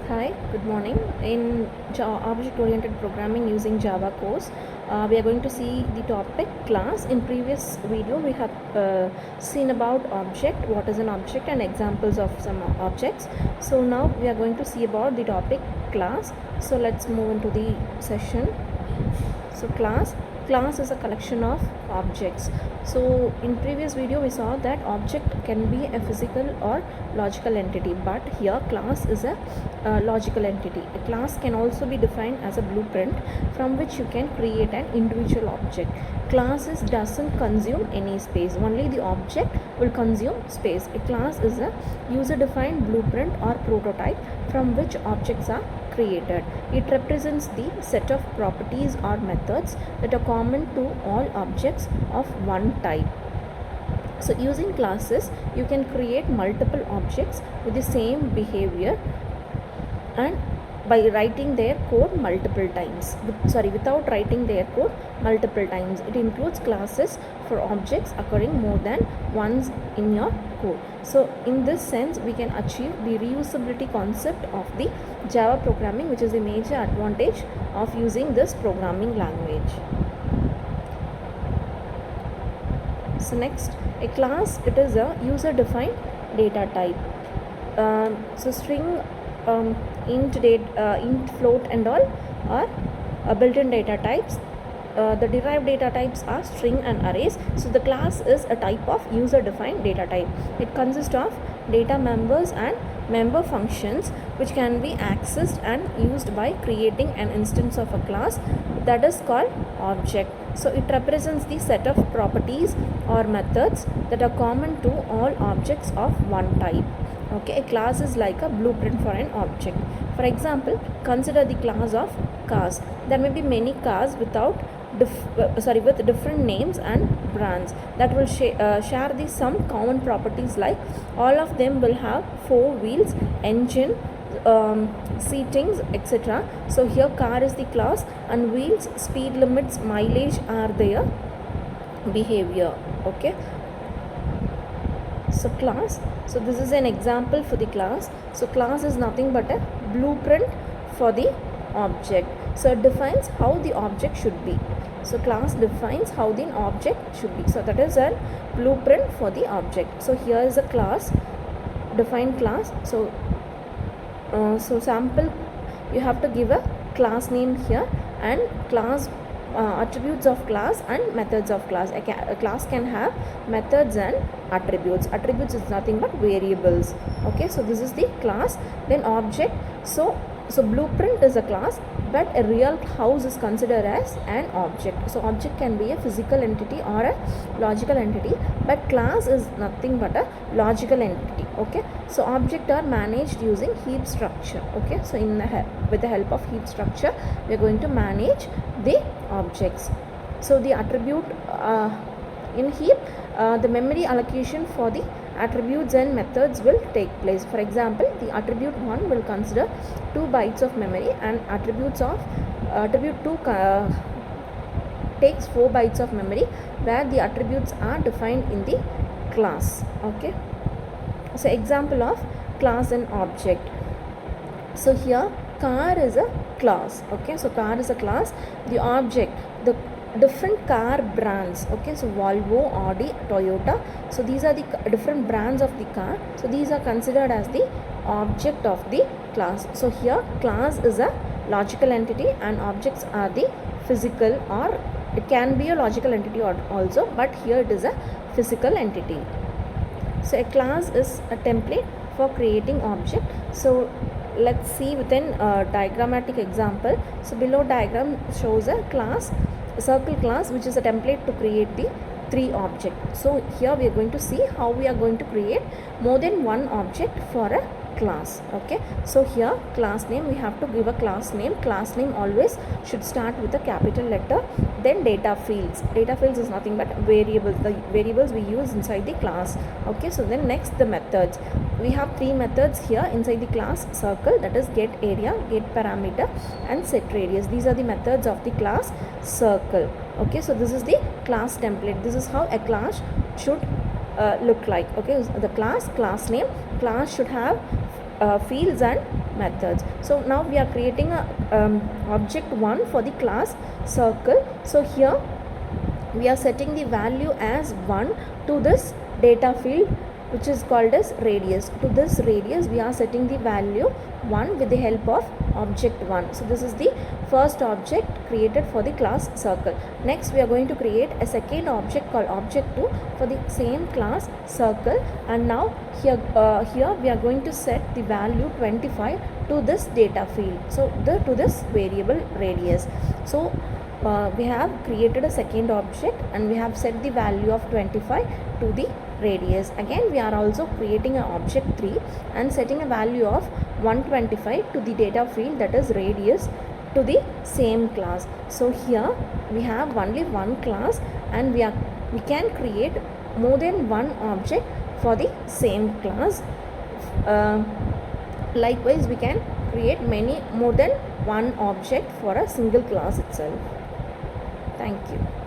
Hi, good morning. In object-oriented programming using Java course, we are going to see the topic class. In previous video, we have seen about object, what is an object and examples of some objects. So now we are going to see about the topic class. So let's move into the session. So class is a collection of objects. So in previous video we saw that object can be a physical or logical entity, but here class is a logical entity. A class can also be defined as a blueprint from which you can create an individual object. Classes doesn't consume any space, only the object will consume space. A class is a user defined blueprint or prototype from which objects are created. It represents the set of properties or methods that are common to all objects of one type. So using classes, you can create multiple objects with the same behavior and by writing their code multiple times. Without writing their code multiple times. It includes classes for objects occurring more than once in your code. So in this sense, we can achieve the reusability concept of the Java programming, which is the major advantage of using this programming language. So next, a class, it is a user defined data type. So string, int, float and all are built-in data types. The derived data types are string and arrays. So the class is a type of user defined data type. It consists of data members and member functions which can be accessed and used by creating an instance of a class that is called object. So it represents the set of properties or methods that are common to all objects of one type. Okay, a class is like a blueprint for an object. For example, consider the class of cars. There may be many cars with different names and brands that will share the some common properties, like all of them will have 4 wheels, engine, seatings, etc. So here car is the class and wheels, speed limits, mileage are their behavior. Okay, so class, so this is an example for the class. So class is nothing but a blueprint for the object. So it defines how the object should be. So class defines how the object should be. So that is a blueprint for the object. So here is a class, defined class. So sample, you have to give a class name here and class attributes of class and methods of class. A class can have methods and attributes. Attributes is nothing but variables. Okay, so this is the class. Then object. So blueprint is a class, but a real house is considered as an object. So object can be a physical entity or a logical entity, but class is nothing but a logical entity. Okay, so objects are managed using heap structure. Okay, so with the help of heap structure, we are going to manage the objects. So the attribute in heap, the memory allocation for the attributes and methods will take place. For example, the attribute 1 will consider 2 bytes of memory and attribute 2 takes 4 bytes of memory, where the attributes are defined in the class. Okay, so example of class and object. So here car is a class. Okay, so car is a class. The object, the different car brands. Okay, so Volvo, Audi, Toyota. So these are the different brands of the car. So these are considered as the object of the class. So here class is a logical entity and objects are the physical, or it can be a logical entity also, but here it is a physical entity. So a class is a template for creating object. So let's see within a diagrammatic example. So below diagram shows a class, a circle class, which is a template to create the 3 objects. So here we are going to see how we are going to create more than one object for a class. Okay, so here class name, we have to give a class name. Class name always should start with a capital letter. Then data fields. Data fields is nothing but variables, the variables we use inside the class. Okay, so then next the methods. We have 3 methods here inside the class circle, that is get area, get parameter and set radius. These are the methods of the class circle. Okay, so this is the class template. This is how a class should look like. Okay, the class name, class should have fields and methods. So now we are creating a object 1 for the class circle. So here we are setting the value as 1 to this data field which is called as radius. To this radius we are setting the value 1 with the help of object 1. So this is the first object created for the class circle. Next we are going to create a second object called object 2 for the same class circle, and now here we are going to set the value 25 to this data field, so to this variable radius. So we have created a second object and we have set the value of 25 to the radius. Again we are also creating an object 3 and setting a value of 125 to the data field, that is radius, to the same class. So here we have only one class and we can create more than one object for the same class. Likewise we can create more than one object for a single class itself. Thank you.